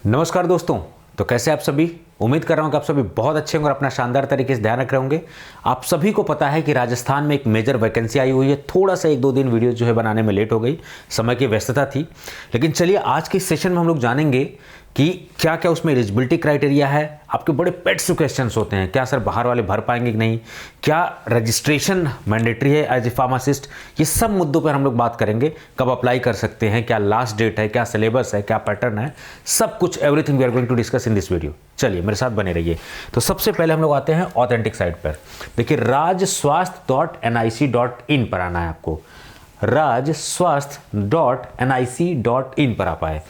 नमस्कार दोस्तों। तो कैसे आप सभी? उम्मीद कर रहा हूं कि आप सभी बहुत अच्छे होंगे और अपना शानदार तरीके से ध्यान रख रहे होंगे। आप सभी को पता है कि राजस्थान में एक मेजर वैकेंसी आई हुई है। थोड़ा सा 1-2 दिन वीडियो जो है बनाने में लेट हो गई, समय की व्यस्तता थी। लेकिन चलिए आज के सेशन में हम लोग जानेंगे कि क्या क्या उसमें एलिजिबिलिटी क्राइटेरिया है। आपके बड़े पेट्स क्वेश्चंस होते हैं, क्या सर बाहर वाले भर पाएंगे कि नहीं, क्या रजिस्ट्रेशन मैंडेटरी है एज ए फार्मासिस्ट। ये सब मुद्दों पर हम लोग बात करेंगे। कब अप्लाई कर सकते हैं, क्या लास्ट डेट है, क्या सिलेबस है, क्या पैटर्न है, सब कुछ everything we are going to discuss in this video. चलिए मेरे साथ बने रहिए। तो सबसे पहले हम लोग आते हैं ऑथेंटिक साइट पर। देखिए rajswasth.nic.in पर आना है आपको। rajswasth.nic.in पर आप आए,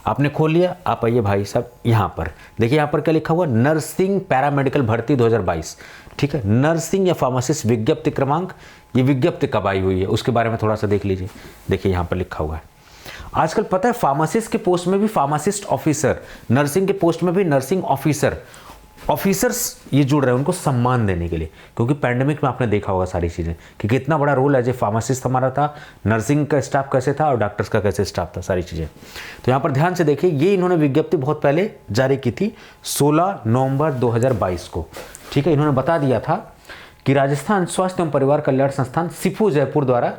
आपने खोल लिया। आप आइए भाई साहब यहाँ पर देखिए, यहाँ पर क्या लिखा हुआ, नर्सिंग पैरामेडिकल भर्ती 2022। ठीक है, नर्सिंग या फार्मासिस्ट विज्ञप्ति क्रमांक। ये विज्ञप्ति कब आई हुई है उसके बारे में थोड़ा सा देख लीजिए। देखिए यहाँ पर लिखा हुआ है। आजकल पता है फार्मासिस्ट के पोस्ट में भी फार्मासिस्ट ऑफिसर, नर्सिंग के पोस्ट में भी नर्सिंग ऑफिसर, ऑफिसर्स ये जुड़ रहे हैं उनको सम्मान देने के लिए। क्योंकि पैंडेमिक में आपने देखा होगा सारी चीज़ें कि कितना बड़ा रोल एज ए फार्मासिस्ट हमारा था, नर्सिंग का स्टाफ कैसे था और डॉक्टर्स का कैसे स्टाफ था, सारी चीज़ें। तो यहाँ पर ध्यान से देखिए, ये इन्होंने विज्ञप्ति बहुत पहले जारी की थी 16 नवंबर 2022 को। ठीक है, इन्होंने बता दिया था कि राजस्थान स्वास्थ्य एवं परिवार कल्याण संस्थान सिफू जयपुर द्वारा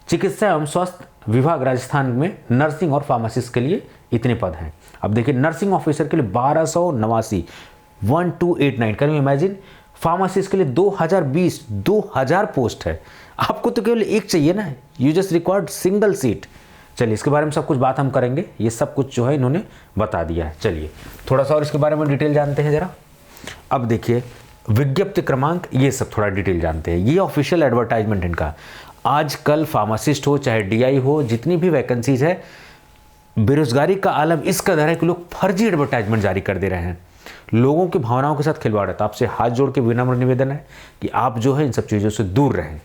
चिकित्सा एवं स्वास्थ्य विभाग राजस्थान में नर्सिंग और फार्मासिस्ट के लिए इतने पद हैं। अब देखिए नर्सिंग ऑफिसर के लिए 1289, 1289, कैन यू इमेजिन। फार्मासिस्ट के लिए 2000 पोस्ट है। आपको तो केवल एक चाहिए ना, you just required single seat. चलिए इसके बारे में सब कुछ बात हम करेंगे। ये सब कुछ जो है इन्होंने बता दिया है। चलिए थोड़ा सा और इसके बारे में डिटेल जानते हैं जरा। अब देखिए विज्ञप्ति क्रमांक, ये सब थोड़ा डिटेल जानते हैं। ये ऑफिशियल एडवर्टाइजमेंट इनका। आजकल फार्मासिस्ट हो चाहे डीआई हो, जितनी भी वैकेंसीज है, बेरोजगारी का आलम इस कदर है कि लोग फर्जी एडवर्टाइजमेंट जारी कर दे रहे हैं, लोगों की भावनाओं के साथ खिलवाड़ है। तो आपसे हाथ जोड़ के विनम्र निवेदन है कि आप जो है इन सब चीज़ों से दूर रहें।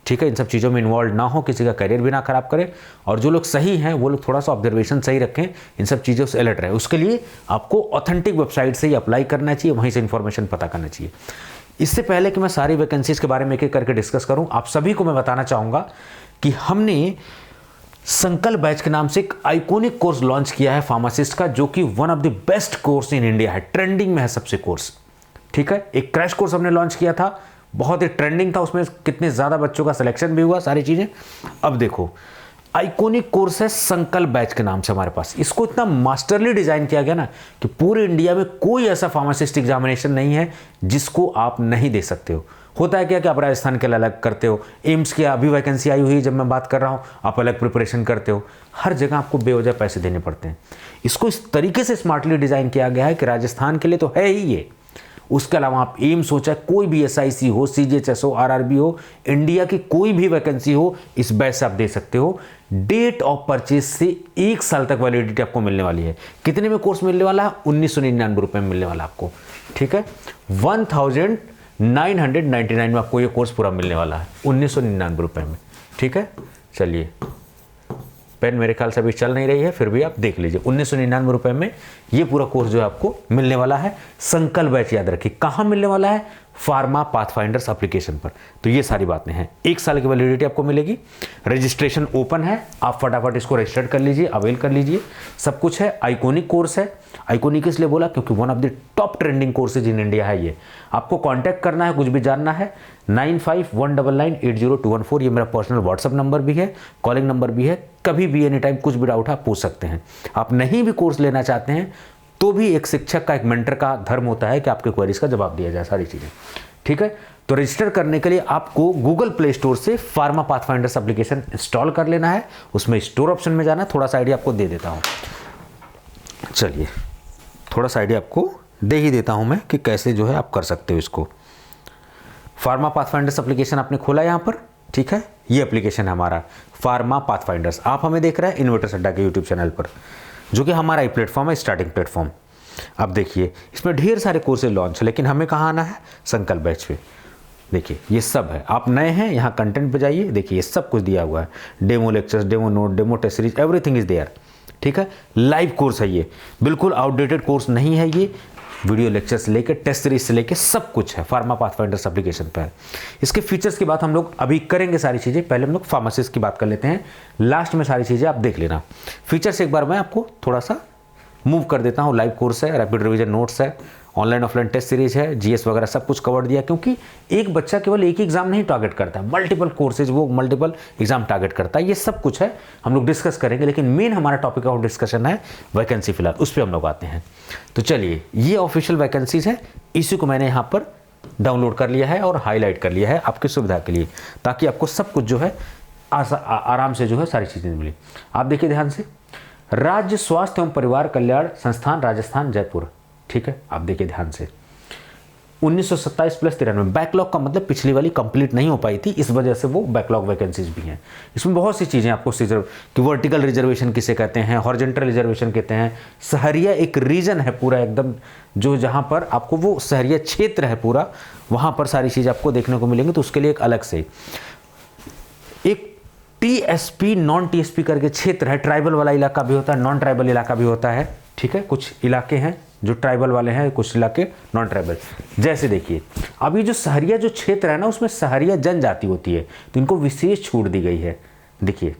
ठीक है, इन सब चीज़ों में इन्वॉल्व ना हो, किसी का करियर भी ना खराब करें। और जो लोग सही हैं वो लोग थोड़ा सा ऑब्जर्वेशन सही रखें, इन सब चीज़ों से अलर्ट रहें। उसके लिए आपको ऑथेंटिक वेबसाइट से ही अप्लाई करना चाहिए, वहीं से इन्फॉर्मेशन पता करना चाहिए। इससे पहले कि मैं सारी वैकेंसीज के बारे में एक एक करके डिस्कस करूं, आप सभी को मैं बताना चाहूँगा कि हमने संकल्प बैच के नाम से एक आइकॉनिक कोर्स लॉन्च किया है फार्मासिस्ट का, जो कि one of the best course in India है, ट्रेंडिंग में है सबसे कोर्स। ठीक है, एक क्रैश कोर्स हमने लॉन्च किया था, बहुत ही ट्रेंडिंग था, उसमें कितने ज़्यादा बच्चों का सिलेक्शन भी हुआ, सारी चीज़ें। अब देखो आइकॉनिक कोर्स है संकल्प बैच के नाम से हमारे पास। इसको इतना मास्टरली डिजाइन किया गया ना कि पूरे इंडिया में कोई ऐसा फार्मासिस्ट एग्जामिनेशन नहीं है जिसको आप नहीं दे सकते हो। होता है क्या कि आप राजस्थान के लिए अलग करते हो, एम्स की अभी वैकेंसी आई हुई है जब मैं बात कर रहा हूँ, आप अलग प्रिपरेशन करते हो। हर जगह आपको बेवजह पैसे देने पड़ते हैं। इसको इस तरीके से स्मार्टली डिजाइन किया गया है कि राजस्थान के लिए तो है ही ये, उसके अलावा आप एम्स हो चाहे कोई भी एसआईसी हो, सीजीएचएस हो, आरआरबी हो, इंडिया की कोई भी वैकेंसी हो, इस बैच से आप दे सकते हो। डेट ऑफ परचेज से 1 साल तक वैलिडिटी आपको मिलने वाली है। कितने में कोर्स मिलने वाला है? 1999 रुपए में मिलने वाला आपको। ठीक है, 1999 में आपको ये कोर्स पूरा मिलने वाला है, 1999 रुपए में। ठीक है, चलिए पेन मेरे ख्याल से अभी चल नहीं रही है, फिर भी आप देख लीजिए 1999 रुपए में ये पूरा कोर्स जो है आपको मिलने वाला है। संकल्प बैच याद रखिए कहाँ मिलने वाला है, फार्मा पाथफाइंडर्स एप्लीकेशन पर। तो ये सारी बातें हैं। 1 साल की वैलिडिटी आपको मिलेगी। रजिस्ट्रेशन ओपन है, आप फटाफट इसको रजिस्टर कर लीजिए, अवेल कर लीजिए। सब कुछ है, आइकॉनिक कोर्स है। आइकॉनिक इसलिए बोला क्योंकि one of the top trending courses in India है ये। आपको कांटेक्ट करना है, कुछ भी जानना है, 9519980214, ये मेरा पर्सनल व्हाट्सअप नंबर भी है, कॉलिंग नंबर भी है। कभी भी एनी टाइम कुछ भी डाउट है आप पूछ सकते हैं। आप नहीं भी कोर्स लेना चाहते हैं तो भी एक शिक्षक का, एक मेंटर का धर्म होता है कि आपके क्वेरीज का जवाब दिया जाए, सारी चीज़ें। ठीक है, तो रजिस्टर करने के लिए आपको गूगल प्ले स्टोर से फार्मा पाथफाइंडर्स एप्लीकेशन इंस्टॉल कर लेना है। उसमें स्टोर ऑप्शन में जाना है। थोड़ा सा आइडिया आपको दे देता हूँ, चलिए थोड़ा सा आइडिया आपको दे ही देता हूँ मैं कि कैसे जो है आप कर सकते हो इसको। फार्मा पाथफाइंडर्स एप्लीकेशन आपने खोला यहाँ पर। ठीक है, ये एप्लीकेशन है हमारा फार्मा पाथफाइंडर्स। आप हमें देख रहे हैं इन्वेटर्स अड्डा के यूट्यूब चैनल पर, जो कि हमारा ही प्लेटफॉर्म है, स्टार्टिंग प्लेटफॉर्म। अब देखिए इसमें ढेर सारे कोर्सेज लॉन्च है, लेकिन हमें कहाँ आना है, संकल्प बैच पे। देखिए ये सब है, आप नए हैं यहाँ कंटेंट पे जाइए, देखिए ये सब कुछ दिया हुआ है, demo lectures, demo note, demo test series, everything is there. ठीक है, लाइव कोर्स है ये, बिल्कुल आउटडेटेड कोर्स नहीं है ये। वीडियो लेक्चर से लेकर टेस्ट सीरीज से लेकर सब कुछ है फार्मा पाथफाइंडर्स एप्लीकेशन पर। इसके फीचर्स की बात हम लोग अभी करेंगे सारी चीज़ें, पहले हम लोग फार्मासिस्ट की बात कर लेते हैं, लास्ट में सारी चीज़ें आप देख लेना। फीचर्स एक बार मैं आपको थोड़ा सा मूव कर देता हूँ। लाइव कोर्स है, रैपिड रिवीजन नोट्स है, ऑनलाइन ऑफलाइन टेस्ट सीरीज है, जीएस वगैरह सब कुछ कवर दिया, क्योंकि एक बच्चा केवल एक ही एग्जाम नहीं टारगेट करता है, मल्टीपल कोर्सेज वो मल्टीपल एग्जाम टारगेट करता है। ये सब कुछ है, हम लोग डिस्कस करेंगे, लेकिन मेन हमारा टॉपिक ऑफ डिस्कशन है वैकेंसी फिलहाल, उस पर हम लोग आते हैं। तो चलिए, ये ऑफिशियल वैकेंसीज है, इसी को मैंने यहाँ पर डाउनलोड कर लिया है और हाईलाइट कर लिया है आपकी सुविधा के लिए, ताकि आपको सब कुछ जो है आराम से जो है सारी चीज़ें मिली। आप देखिए ध्यान से, राज्य स्वास्थ्य एवं परिवार कल्याण संस्थान राजस्थान जयपुर, ठीक है, आप देखिए ध्यान से 1927 प्लस 93। बैकलॉग का मतलब पिछली वाली कंप्लीट नहीं हो पाई थी, इस वजह से वो बैकलॉग वैकेंसीज भी हैं। इसमें बहुत सी चीज़ें आपको कि वर्टिकल रिजर्वेशन किसे कहते हैं, हॉरिजॉन्टल रिजर्वेशन कहते हैं, सहरिया एक रीजन है पूरा एकदम, जो जहाँ पर आपको वो सहरिया क्षेत्र है पूरा, वहाँ पर सारी चीज़ आपको देखने को मिलेंगी। तो उसके लिए एक अलग से एक टीएसपी नॉन टीएसपी करके क्षेत्र है, ट्राइबल वाला इलाका भी होता है, नॉन ट्राइबल इलाका भी होता है, ठीक है। कुछ इलाके हैं जो ट्राइबल वाले हैं, कुछ इलाके नॉन ट्राइबल। जैसे देखिए, अभी जो सहरिया जो क्षेत्र है ना, उसमें सहरिया जनजाति होती है, तो इनको विशेष छूट दी गई है। देखिए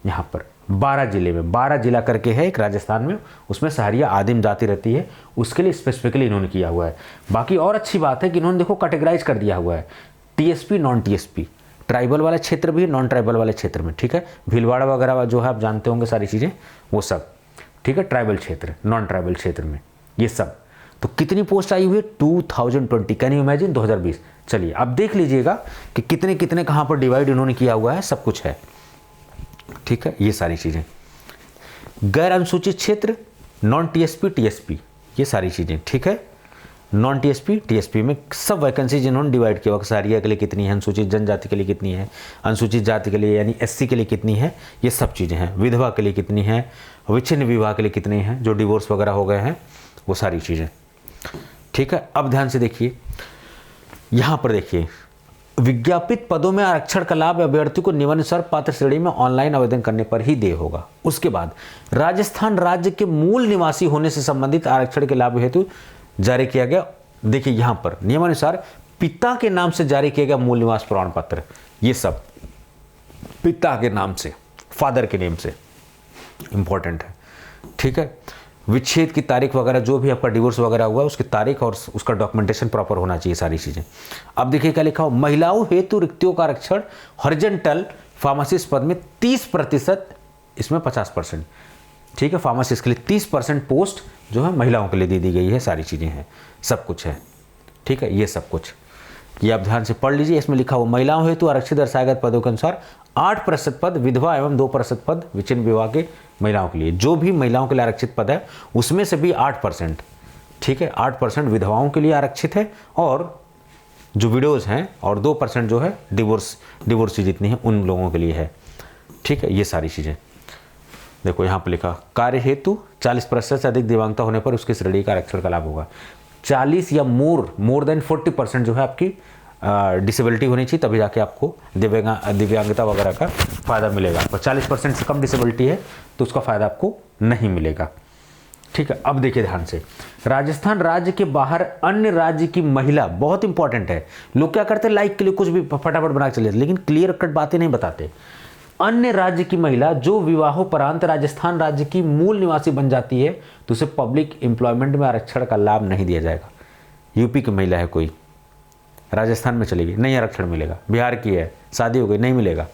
यहाँ पर 12 जिले में, 12 जिला करके है एक राजस्थान में, उसमें सहरिया आदिम जाति रहती है, उसके लिए स्पेसिफिकली इन्होंने किया हुआ है। बाकी और अच्छी बात है कि इन्होंने देखो कैटेगराइज कर दिया हुआ है, टीएसपी नॉन टीएसपी, ट्राइबल वाला क्षेत्र भी, नॉन ट्राइबल वाले क्षेत्र में, ठीक है। भीलवाड़ा वगैरह जो है आप जानते होंगे सारी चीज़ें, वो सब, ठीक है। ट्राइबल क्षेत्र, नॉन ट्राइबल क्षेत्र में ये सब। तो कितनी पोस्ट आई हुई है 2020, कैन यू इमेजिन, 2020। चलिए अब देख लीजिएगा कि कितने कितने कहाँ पर डिवाइड इन्होंने किया हुआ है, सब कुछ है, ठीक है। ये सारी चीज़ें, गैर अनुसूचित क्षेत्र, नॉन टीएसपी टीएसपी, ये सारी चीज़ें, ठीक है। नॉन टीएसपी टीएसपी में सब वैकेंसी जिन्होंने डिवाइड किया, सहरिया के लिए कितनी है, अनुसूचित जनजाति के लिए कितनी है, अनुसूचित जाति के लिए यानी एससी के लिए कितनी है, ये सब चीज़ें हैं। विधवा के लिए कितनी है, विच्छिन्न विवाह के लिए कितनी है, जो डिवोर्स वगैरह हो गए हैं, वो सारी चीज़ें, ठीक है। अब ध्यान से देखिए, यहाँ पर देखिए, विज्ञापित पदों में आरक्षण का लाभ अभ्यर्थी को निम्नानुसार पात्र श्रेणी में ऑनलाइन आवेदन करने पर ही देय होगा। उसके बाद राजस्थान राज्य के मूल निवासी होने से संबंधित आरक्षण के लाभ हेतु जारी किया गया, देखिए यहाँ पर नियमानुसार पिता के नाम से जारी किया गया मूल निवास प्रमाण पत्र, ये सब पिता के नाम से, फादर के नेम से, इंपॉर्टेंट है, ठीक है। विच्छेद की तारीख वगैरह, जो भी आपका डिवोर्स वगैरह हुआ है उसकी तारीख और उसका डॉक्यूमेंटेशन प्रॉपर होना चाहिए, सारी चीज़ें। अब देखिए क्या लिखा हो, महिलाओं हेतु रिक्तियों का आरक्षण हॉरिजॉन्टल फार्मासिस्ट पद में 30%, इसमें 50%, ठीक है। फार्मासिस्ट के लिए 30% पोस्ट जो है महिलाओं के लिए दे दी गई है, सारी चीज़ें हैं, सब कुछ है, ठीक है। ये सब कुछ ये आप ध्यान से पढ़ लीजिए। इसमें लिखा हुआ, महिलाओं हेतु आरक्षित दर्शाए गए पदों के अनुसार 8% पद विधवा एवं 2% पद विच्छिन्न विवाह के महिलाओं के लिए। जो भी महिलाओं के लिए आरक्षित पद है उसमें से भी 8%, ठीक है, 8% विधवाओं के लिए आरक्षित है, और जो विडोज़ हैं, और 2% जो है डिवोर्सी जितनी है उन लोगों के लिए है, ठीक है। ये सारी चीज़ें देखो यहाँ पर लिखा, कार्य हेतु 40% से अधिक दिव्यांगता होने पर उसकी श्रेणी का आरक्षण का लाभ होगा। 40 या मोर देन 40% जो है आपकी डिसेबिलिटी होनी चाहिए, तभी जाके आपको दिव्यांगता वगैरह का फ़ायदा मिलेगा। पर 40% से कम डिसेबिलिटी है तो उसका फ़ायदा आपको नहीं मिलेगा, ठीक है। अब देखिए ध्यान से, राजस्थान राज्य के बाहर अन्य राज्य की महिला, बहुत इंपॉर्टेंट है। लोग क्या करते हैं, लाइक के लिए कुछ भी फटाफट बना के चले जाते, लेकिन क्लियर कट बातें नहीं बताते। अन्य राज्य की महिला जो विवाहोपरांत राजस्थान राज्य की मूल निवासी बन जाती है तो उसे पब्लिक एम्प्लॉयमेंट में आरक्षण का लाभ नहीं दिया जाएगा। यूपी की महिला है कोई, राजस्थान में चलेगी, नहीं आरक्षण मिलेगा। बिहार की है, शादी हो गई, नहीं मिलेगा,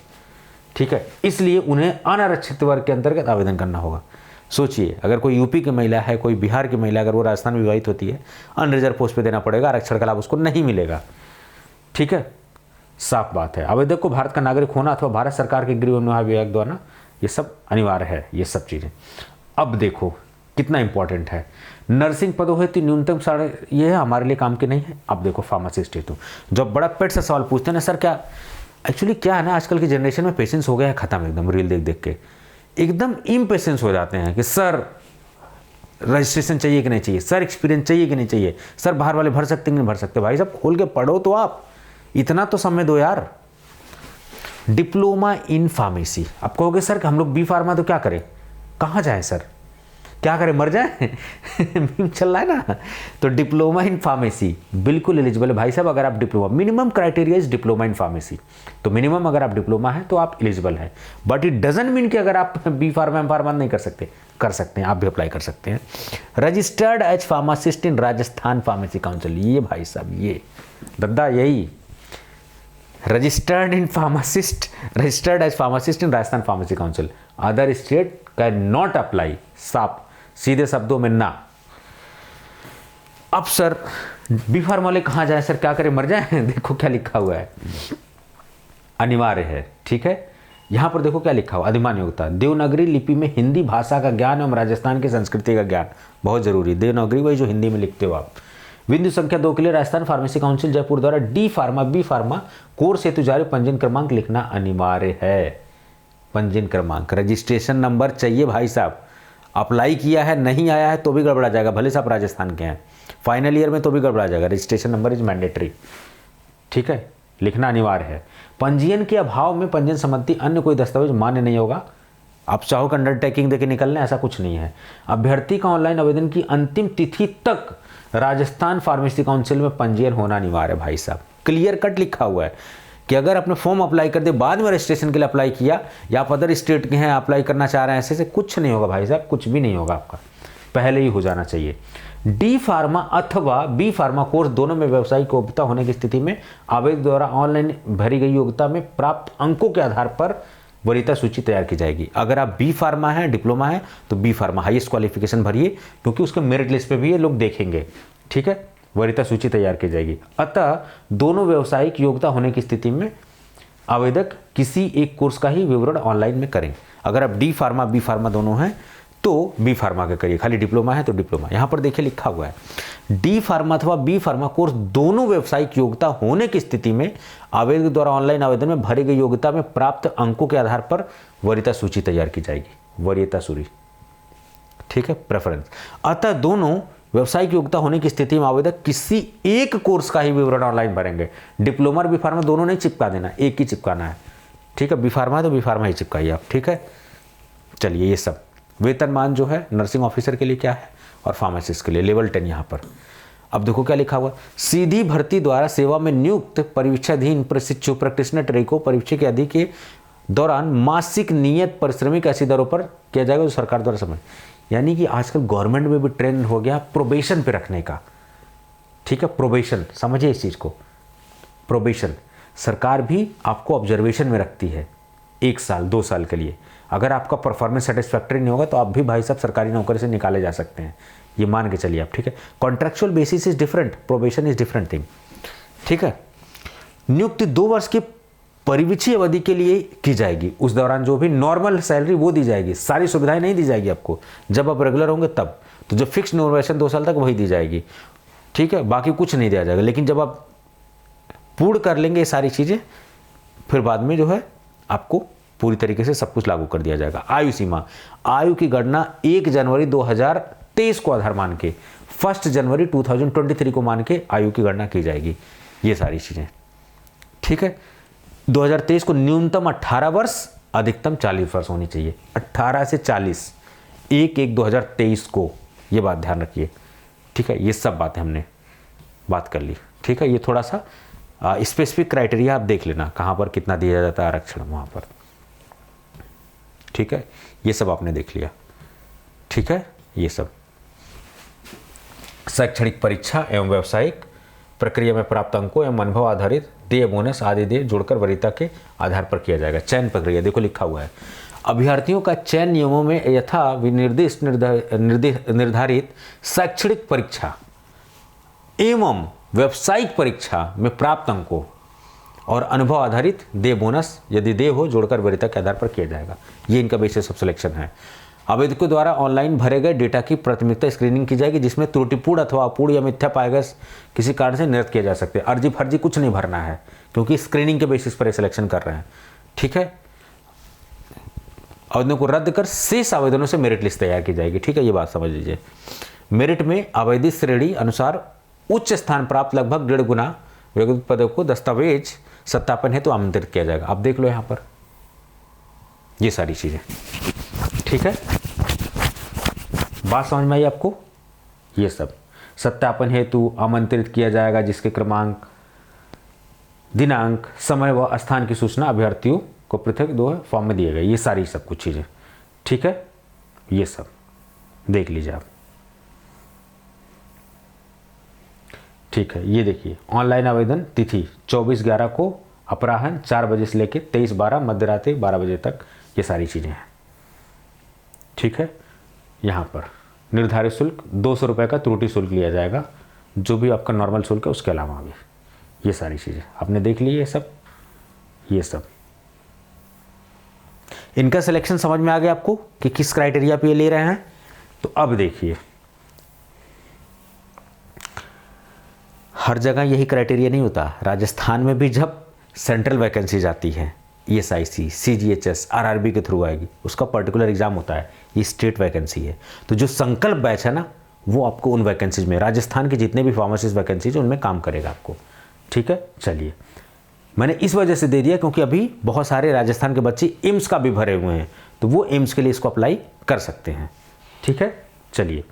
ठीक है। इसलिए उन्हें अनारक्षित वर्ग के अंतर्गत आवेदन करना होगा। सोचिए, अगर कोई यूपी की महिला है, कोई बिहार की महिला, अगर वो राजस्थान में विवाहित होती है, अनरिजर्व पोस्ट पे देना पड़ेगा, आरक्षण का लाभ उसको नहीं मिलेगा, ठीक है, साफ बात है। आवेदक को भारत का नागरिक होना अथवा भारत सरकार के गृह विभाग विभाग द्वारा ये सब अनिवार्य है, ये सब चीज़ें। अब देखो कितना इंपॉर्टेंट है, नर्सिंग पदों हेतु न्यूनतम साढ़े, ये है हमारे लिए काम की नहीं है। अब देखो फार्मासिस्ट हेतु, जब बड़ा पेट से सवाल पूछते हैं ना, सर क्या एक्चुअली क्या है ना, आजकल की जनरेशन में पेशेंस हो गया है खत्म, एकदम रील देख देख के एकदम इम्पेशेंस हो जाते हैं कि सर रजिस्ट्रेशन चाहिए कि नहीं चाहिए, सर एक्सपीरियंस चाहिए कि नहीं चाहिए, सर बाहर वाले भर सकते कि नहीं भर सकते। भाई साहब खोल के पढ़ो तो, आप इतना तो समय दो यार। डिप्लोमा इन फार्मेसी, आप कहोगे सर कि हम लोग बी फार्मा तो क्या करें, कहाँ जाएं सर, क्या करें, मर जाए मीम चल रहा है ना। तो डिप्लोमा इन फार्मेसी बिल्कुल एलिजिबल है भाई साहब। अगर आप diploma, minimum criteria is diploma in pharmacy, तो मिनिमम अगर आप डिप्लोमा है तो आप एलिजिबल है। बट इट डजंट मीन कि अगर आप बी फार्मा एम फार्मा नहीं कर सकते हैं, आप भी अप्लाई कर सकते हैं। Registered as pharmacist in Rajasthan pharmacy council, ये भाई साहब ये दद्दा यही registered as pharmacist in Rajasthan pharmacy council, other state can not apply. साफ सीधे शब्दों में ना। अब सर बी फार्मा वाले कहाँ जाए सर, क्या करें, मर जाए देखो क्या लिखा हुआ है, अनिवार्य है। ठीक है, यहां पर देखो क्या लिखा हुआ, अधिमान योग्यता देवनागरी लिपि में हिंदी भाषा का ज्ञान एवं राजस्थान की संस्कृति का ज्ञान बहुत जरूरी। देवनागरी वही जो हिंदी में लिखते हो आप। बिंदु संख्या 2 के लिए राजस्थान फार्मेसी काउंसिल जयपुर द्वारा D pharma B pharma course हेतु जारी पंजीयन क्रमांक लिखना अनिवार्य है। पंजीयन क्रमांक, रजिस्ट्रेशन नंबर चाहिए भाई साहब। अप्लाई किया है नहीं आया है तो भी गड़बड़ा जाएगा, भले से आप राजस्थान के हैं, फाइनल ईयर में तो भी गड़बड़ा जाएगा। Registration number is mandatory. ठीक है, लिखना अनिवार्य है। पंजीयन के अभाव में पंजीयन संबंधी अन्य कोई दस्तावेज मान्य नहीं होगा। आप चाहो कि अंडरटेकिंग देके निकलने, ऐसा कुछ नहीं है। अभ्यर्थी का ऑनलाइन आवेदन की अंतिम तिथि तक राजस्थान फार्मेसी काउंसिल में पंजीयन होना अनिवार्य है भाई साहब। क्लियर कट लिखा हुआ है कि अगर अपने फॉर्म अप्लाई कर दे, बाद में रजिस्ट्रेशन के लिए अप्लाई किया, या आप अदर स्टेट के हैं अप्लाई करना चाह रहे हैं, ऐसे से कुछ नहीं होगा भाई साहब, कुछ भी नहीं होगा आपका, पहले ही हो जाना चाहिए। डी फार्मा अथवा बी फार्मा कोर्स दोनों में व्यावसायिक योग्यता होने की स्थिति में आवेदक द्वारा ऑनलाइन भरी गई योग्यता में प्राप्त अंकों के आधार पर वरीयता सूची तैयार की जाएगी। अगर आप बी फार्मा है, डिप्लोमा है, तो बी फार्मा हाईएस्ट क्वालिफिकेशन भरिए, क्योंकि उसके मेरिट लिस्ट पे भी ये लोग देखेंगे। ठीक है, वरीयता सूची तैयार की जाएगी। अतः दोनों व्यावसायिक योग्यता होने की स्थिति में आवेदक किसी एक कोर्स का ही विवरण ऑनलाइन में करें। अगर आप डी फार्मा बी फार्मा दोनों हैं तो बी फार्मा का करिए, खाली डिप्लोमा है तो डिप्लोमा। यहाँ पर देखिए लिखा हुआ है डी फार्मा अथवा बी फार्मा कोर्स दोनों व्यावसायिक योग्यता होने की स्थिति में आवेदक द्वारा ऑनलाइन आवेदन में भरी गई योग्यता में प्राप्त अंकों के आधार पर वरीयता सूची तैयार की जाएगी। वरीयता सूची, ठीक है, प्रेफरेंस। अतः दोनों व्यावसायिक योग्यता होने की स्थिति में आवेदक किसी एक कोर्स का ही विवरण ऑनलाइन भरेंगे। डिप्लोमा और बी फार्मा दोनों नहीं चिपका देना, एक ही चिपकाना है। ठीक है, बी फार्मा है तो बी फार्मा ही चिपकाइए आप। ठीक है, चलिए ये सब वेतनमान जो है नर्सिंग ऑफिसर के लिए क्या है और फार्मासिस्ट के लिए लेवल 10 यहाँ पर। अब देखो क्या लिखा हुआ, सीधी भर्ती द्वारा सेवा में नियुक्त परीक्षाधीन प्रशिक्षु प्रैक्टिशनर ट्रेड को परीक्षा की अवधि के दौरान मासिक नियत पारिश्रमिक ऐसी दरों पर किया जाएगा जो सरकार द्वारा समय, यानी कि आजकल गवर्नमेंट में भी ट्रेंड हो गया प्रोबेशन पे रखने का। ठीक है, प्रोबेशन समझिए इस चीज़ को। प्रोबेशन सरकार भी आपको ऑब्जर्वेशन में रखती है 1 साल 2 साल के लिए। अगर आपका परफॉर्मेंस सेटिस्फैक्टरी नहीं होगा तो आप भी भाई साहब सरकारी नौकरी से निकाले जा सकते हैं, ये मान के चलिए आप। ठीक है, contractual basis is different, probation is different thing. ठीक है, नियुक्ति 2 वर्ष की परिवीक्षी अवधि के लिए की जाएगी। उस दौरान जो भी नॉर्मल सैलरी वो दी जाएगी, सारी सुविधाएं नहीं दी जाएगी आपको। जब आप रेगुलर होंगे तब तो जो फिक्स नोवेशन 2 साल तक वही दी जाएगी। ठीक है, बाकी कुछ नहीं दिया जाएगा। लेकिन जब आप पूर्ण कर लेंगे ये सारी चीज़ें, फिर बाद में जो है आपको पूरी तरीके से सब कुछ लागू कर दिया जाएगा। आयु सीमा, आयु की गणना 1 जनवरी 2023 को आधार मान के 1 जनवरी 2023 को मान के आयु की गणना की जाएगी। ये सारी चीज़ें ठीक है। 2023 को न्यूनतम 18 वर्ष, अधिकतम 40 वर्ष होनी चाहिए। 18 से 40 1/1/2023 को, ये बात ध्यान रखिए। ठीक है, ये सब बातें हमने बात कर ली। ठीक है, ये थोड़ा सा स्पेसिफिक क्राइटेरिया आप देख लेना, कहाँ पर कितना दिया जाता है आरक्षण वहाँ पर। ठीक है, ये सब आपने देख लिया। ठीक है, ये सब शैक्षणिक परीक्षा एवं व्यावसायिक प्रक्रिया में प्राप्त अंकों एवं अनुभव आधारित देय बोनस आदि देय जोड़कर वरीयता के आधार पर किया जाएगा। चयन प्रक्रिया देखो लिखा हुआ है, अभ्यर्थियों का चयन नियमों में यथा विनिर्दिष्ट निर्धारित शैक्षणिक परीक्षा एवं व्यावसायिक परीक्षा में प्राप्त अंकों और अनुभव आधारित देय बोनस यदि देय हो जोड़कर वरीयता के आधार पर किया जाएगा। ये इनका बेसिस ऑफ सिलेक्शन है। आवेदकों द्वारा ऑनलाइन भरे गए डेटा की प्राथमिकता स्क्रीनिंग की जाएगी, जिसमें त्रुटिपूर्ण अथवा अपूर्ण या मिथ्या पाए गए किसी कारण से निरस्त किया जा सकते हैं। अर्जी फर्जी कुछ नहीं भरना है, क्योंकि स्क्रीनिंग के बेसिस पर सिलेक्शन कर रहे हैं। ठीक है, आवेदनों को रद्द कर शेष आवेदनों से मेरिट लिस्ट तैयार की जाएगी। ठीक है, ये बात समझ लीजिए। मेरिट में आवेदित श्रेणी अनुसार उच्च स्थान प्राप्त लगभग 1.5 गुना व्यक्तिगत पदों को दस्तावेज सत्यापन हेतु आमंत्रित किया जाएगा। आप देख लो यहाँ पर ये सारी चीजें। ठीक है, बात समझ में आई आपको? ये सब सत्यापन हेतु आमंत्रित किया जाएगा जिसके क्रमांक, दिनांक, समय व स्थान की सूचना अभ्यर्थियों को पृथक 2 फॉर्म में दिए गए। ये सारी सब कुछ चीज़ें, ठीक है, ये सब देख लीजिए आप। ठीक है, ये देखिए ऑनलाइन आवेदन तिथि 24/11 को अपराह्न 4 बजे से लेकर 23/12 मध्यरात्रि 12 बजे तक, ये सारी चीज़ें हैं। ठीक है, यहाँ पर निर्धारित शुल्क 200 रुपये का त्रुटि शुल्क लिया जाएगा, जो भी आपका नॉर्मल शुल्क है उसके अलावा भी। ये सारी चीज़ें आपने देख ली, ये सब इनका सिलेक्शन समझ में आ गया आपको कि किस क्राइटेरिया पे ये ले रहे हैं। तो अब देखिए, हर जगह यही क्राइटेरिया नहीं होता। राजस्थान में भी जब सेंट्रल वैकेंसी जाती है, ESIC, CGHS, RRB के थ्रू आएगी, उसका पर्टिकुलर एग्जाम होता है। ये स्टेट वैकेंसी है। तो जो संकल्प बैच है ना, वो आपको उन वैकेंसीज में, राजस्थान के जितने भी फार्मासिस्ट वैकेंसीज उनमें काम करेगा आपको। ठीक है, चलिए, मैंने इस वजह से दे दिया क्योंकि अभी बहुत सारे राजस्थान के बच्चे एम्स का भी भरे हुए हैं, तो वो एम्स के लिए इसको अप्लाई कर सकते हैं। ठीक है, चलिए,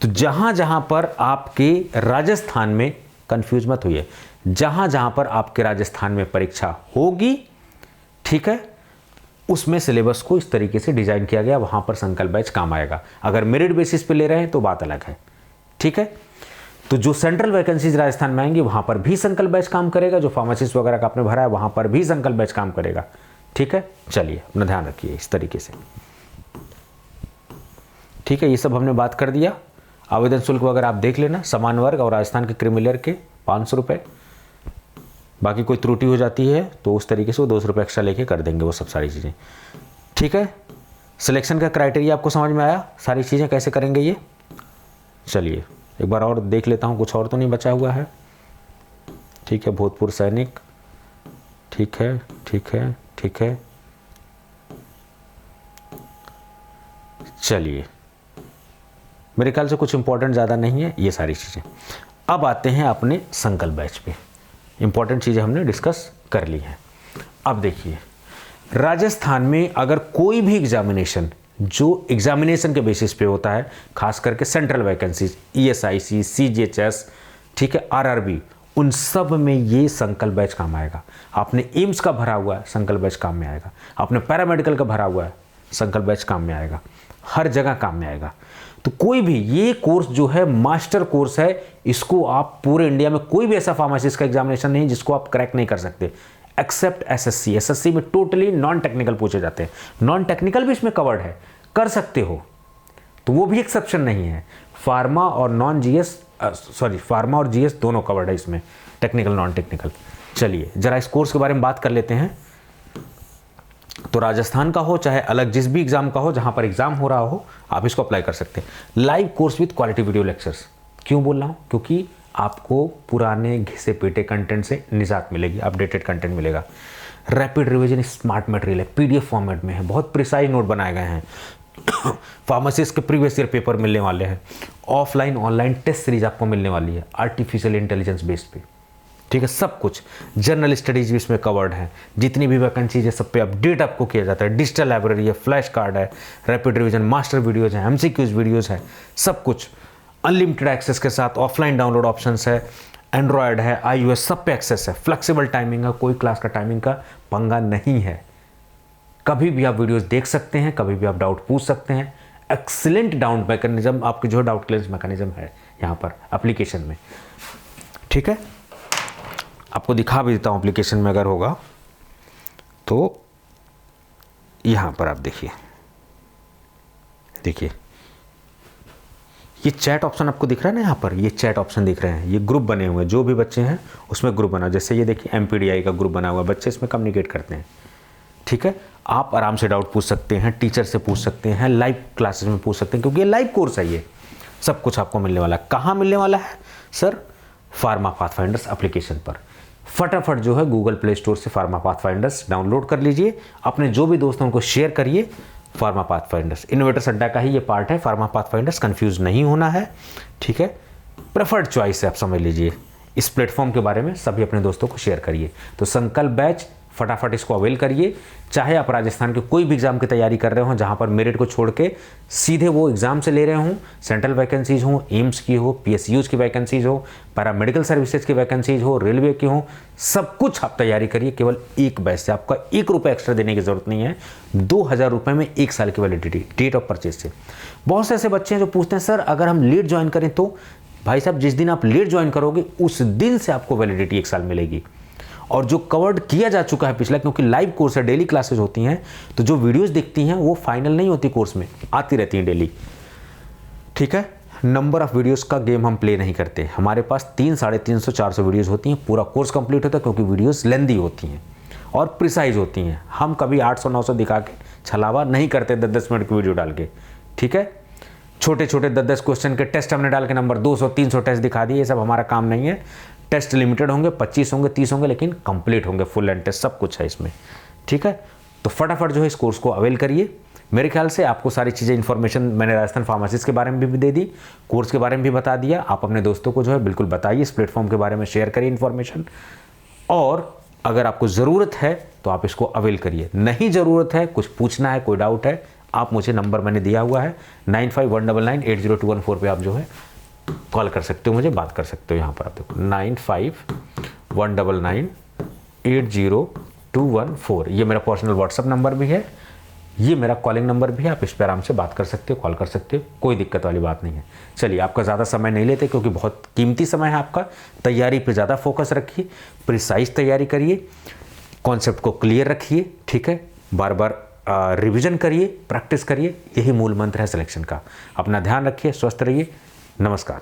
तो जहाँ जहाँ पर आपके राजस्थान में, कंफ्यूज मत होइए, जहाँ जहाँ पर आपके राजस्थान में परीक्षा होगी, ठीक है, उसमें सिलेबस को इस तरीके से डिजाइन किया गया, वहाँ पर संकल्प बैच काम आएगा। अगर मेरिट बेसिस पे ले रहे हैं तो बात अलग है। ठीक है, तो जो सेंट्रल वैकेंसीज राजस्थान में आएंगी वहाँ पर भी संकल्प बैच काम करेगा, जो फार्मासिस्ट वगैरह का आपने भरा है वहाँ पर भी संकल्प बैच काम करेगा। ठीक है, चलिए अपना ध्यान रखिए इस तरीके से। ठीक है, ये सब हमने बात कर दिया। आवेदन शुल्क वगैरह आप देख लेना, समान वर्ग और राजस्थान के क्रिमिलियर के 500 रुपये। बाकी कोई त्रुटि हो जाती है तो उस तरीके से वो 200 रुपये एक्स्ट्रा लेके कर देंगे वो सब सारी चीज़ें। ठीक है, सिलेक्शन का क्राइटेरिया आपको समझ में आया, सारी चीज़ें कैसे करेंगे ये। चलिए एक बार और देख लेता हूँ, कुछ और तो नहीं बचा हुआ है। ठीक है, भूतपूर्व सैनिक, ठीक है ठीक है ठीक है। चलिए, मेरे ख्याल से कुछ इंपॉर्टेंट ज़्यादा नहीं है ये सारी चीज़ें। अब आते हैं अपने संकल्प बैच पे। इंपॉर्टेंट चीज़ें हमने डिस्कस कर ली हैं। अब देखिए, राजस्थान में अगर कोई भी एग्जामिनेशन जो एग्जामिनेशन के बेसिस पे होता है, खास करके सेंट्रल वैकेंसीज, ESIC, CGHS, ठीक है, RRB, उन सब में ये संकल्प बैच काम आएगा। आपने एम्स का भरा हुआ है, संकल्प बैच काम में आएगा। आपने पैरामेडिकल का भरा हुआ है, संकल्प बैच काम में आएगा। हर जगह काम में आएगा। तो कोई भी ये कोर्स जो है मास्टर कोर्स है, इसको आप पूरे इंडिया में कोई भी ऐसा फार्मासिस्ट का एग्जामिनेशन नहीं जिसको आप क्रैक नहीं कर सकते, एक्सेप्ट SSC। SSC में टोटली नॉन टेक्निकल पूछे जाते हैं, नॉन टेक्निकल भी इसमें कवर्ड है, कर सकते हो, तो वो भी एक्सेप्शन नहीं है। फार्मा और फार्मा और GS दोनों कवर्ड है इसमें, टेक्निकल नॉन टेक्निकल। चलिए जरा इस कोर्स के बारे में बात कर लेते हैं। तो राजस्थान का हो चाहे अलग जिस भी एग्जाम का हो, जहां पर एग्जाम हो रहा हो, आप इसको अप्लाई कर सकते हैं। Live course with quality video lectures. क्यों बोल रहा हूं? क्योंकि आपको पुराने घिसे पीटे कंटेंट से निजात मिलेगी, अपडेटेड कंटेंट मिलेगा। रैपिड रिवीजन स्मार्ट मटेरियल है, PDF फॉर्मेट में है, बहुत प्रिसाइज नोट बनाए गए हैं। फार्मासिस्ट के प्रीवियस ईयर पेपर मिलने वाले हैं। ऑफलाइन ऑनलाइन टेस्ट सीरीज आपको मिलने वाली है आर्टिफिशियल इंटेलिजेंस बेस पे। ठीक है, सब कुछ जनरल स्टडीज भी इसमें कवर्ड है। जितनी भी वैकेंसीज है सब पे अपडेट आपको किया जाता है। डिजिटल लाइब्रेरी है, फ्लैश कार्ड है, रैपिड रिवीजन मास्टर वीडियोज है, MCQs वीडियोज है, सब कुछ अनलिमिटेड एक्सेस के साथ। ऑफलाइन डाउनलोड ऑप्शंस है, एंड्रॉयड है, iOS, सब पे एक्सेस है। फ्लेक्सिबल टाइमिंग है, कोई क्लास का टाइमिंग का पंगा नहीं है। कभी भी आप वीडियोस देख सकते हैं, कभी भी आप डाउट पूछ सकते हैं। एक्सीलेंट डाउट मैकेनिज्म, आपके जो डाउट क्लियरेंस मैकेनिज्म है यहाँ पर एप्लीकेशन में। ठीक है, आपको दिखा भी देता हूँ एप्लीकेशन में अगर होगा तो। यहाँ पर आप देखिए ये चैट ऑप्शन आपको दिख रहा है ना, यहाँ पर ये चैट ऑप्शन दिख रहे हैं, ये ग्रुप बने हुए हैं। जो भी बच्चे हैं उसमें ग्रुप बना, जैसे ये देखिए MPDI का ग्रुप बना हुआ है, बच्चे इसमें कम्युनिकेट करते हैं। ठीक है, आप आराम से डाउट पूछ सकते हैं, टीचर से पूछ सकते हैं, लाइव क्लासेस में पूछ सकते हैं, क्योंकि ये लाइव कोर्स है। ये सब कुछ आपको मिलने वाला है। कहाँ मिलने वाला है सर? फार्मा पाथफाइंडर्स एप्लीकेशन पर। फटाफट जो है गूगल प्ले स्टोर से फार्मा पाथफाइंडर्स डाउनलोड कर लीजिए, अपने जो भी दोस्तों को शेयर करिए। फार्मा पाथफाइंडर्स इनोवेटर्स अड्डा का ही ये पार्ट है। फार्मा पाथफाइंडर्स, कंफ्यूज नहीं होना है। ठीक है, प्रेफर्ड चॉइस है, आप समझ लीजिए। इस प्लेटफॉर्म के बारे में सभी अपने दोस्तों को शेयर करिए। तो संकल्प बैच फटाफट इसको अवेल करिए। चाहे आप राजस्थान के कोई भी एग्ज़ाम की तैयारी कर रहे हो जहाँ पर मेरिट को छोड़ के सीधे वो एग्ज़ाम से ले रहे हों, सेंट्रल वैकेंसीज़ हो, एम्स की हो, PSUs की वैकेंसीज़ हो, पैरामेडिकल सर्विसेज की वैकेंसीज़ हो, रेलवे की हो, सब कुछ आप तैयारी करिए केवल एक बैच से। आपका 1 रुपये एक्स्ट्रा देने की ज़रूरत नहीं है। 2000 रुपये में 1 साल की वैलिडिटी, डेट ऑफ परचेज से। बहुत से ऐसे बच्चे हैं जो पूछते हैं सर अगर हम लेट ज्वाइन करें तो। भाई साहब जिस दिन आप लेट ज्वाइन करोगे उस दिन से आपको वैलिडिटी 1 साल मिलेगी। और जो कवर्ड किया जा चुका है पिछला, क्योंकि लाइव कोर्स है, डेली क्लासेस होती हैं, तो जो वीडियोस दिखती हैं वो फाइनल नहीं होती, कोर्स में आती रहती हैं डेली। ठीक है, नंबर ऑफ वीडियोस का गेम हम प्ले नहीं करते। हमारे पास 300, 350, 400 वीडियोस होती हैं, पूरा कोर्स कंप्लीट होता है, क्योंकि वीडियोस लेंदी होती हैं और प्रिसाइज होती हैं। हम कभी 800, 900 दिखा के छलावा नहीं करते 10-10 मिनट की वीडियो डाल के। ठीक है, छोटे छोटे 10-10 क्वेश्चन के टेस्ट हमने डाल के नंबर 200, 300 टेस्ट दिखा दिए, ये सब हमारा काम नहीं है। टेस्ट लिमिटेड होंगे, 25 होंगे, 30 होंगे, लेकिन कंप्लीट होंगे, फुल एंड टेस्ट सब कुछ है इसमें। ठीक है, तो फटाफट जो है इस कोर्स को अवेल करिए। मेरे ख्याल से आपको सारी चीज़ें इन्फॉर्मेशन मैंने राजस्थान फार्मासिस्ट के बारे में भी दे दी, कोर्स के बारे में भी बता दिया। आप अपने दोस्तों को जो है बिल्कुल बताइए, इस प्लेटफॉर्म के बारे में शेयर करिए इन्फॉर्मेशन। और अगर आपको ज़रूरत है तो आप इसको अवेल करिए, नहीं ज़रूरत है, कुछ पूछना है, कोई डाउट है, आप मुझे नंबर मैंने दिया हुआ है 9519980214 पे आप जो है कॉल कर सकते हो, मुझे बात कर सकते हो। यहाँ पर आप देखो 9519980214, ये मेरा पर्सनल व्हाट्सअप नंबर भी है, ये मेरा कॉलिंग नंबर भी है। आप इस पर आराम से बात कर सकते हो, कॉल कर सकते हो, कोई दिक्कत वाली बात नहीं है। चलिए, आपका ज़्यादा समय नहीं लेते क्योंकि बहुत कीमती समय है आपका। तैयारी पे ज़्यादा फोकस रखिए, प्रिसाइज तैयारी करिए, कॉन्सेप्ट को क्लियर रखिए। ठीक है, बार बार रिवीजन करिए, प्रैक्टिस करिए, यही मूल मंत्र है सिलेक्शन का। अपना ध्यान रखिए, स्वस्थ रहिए, नमस्कार।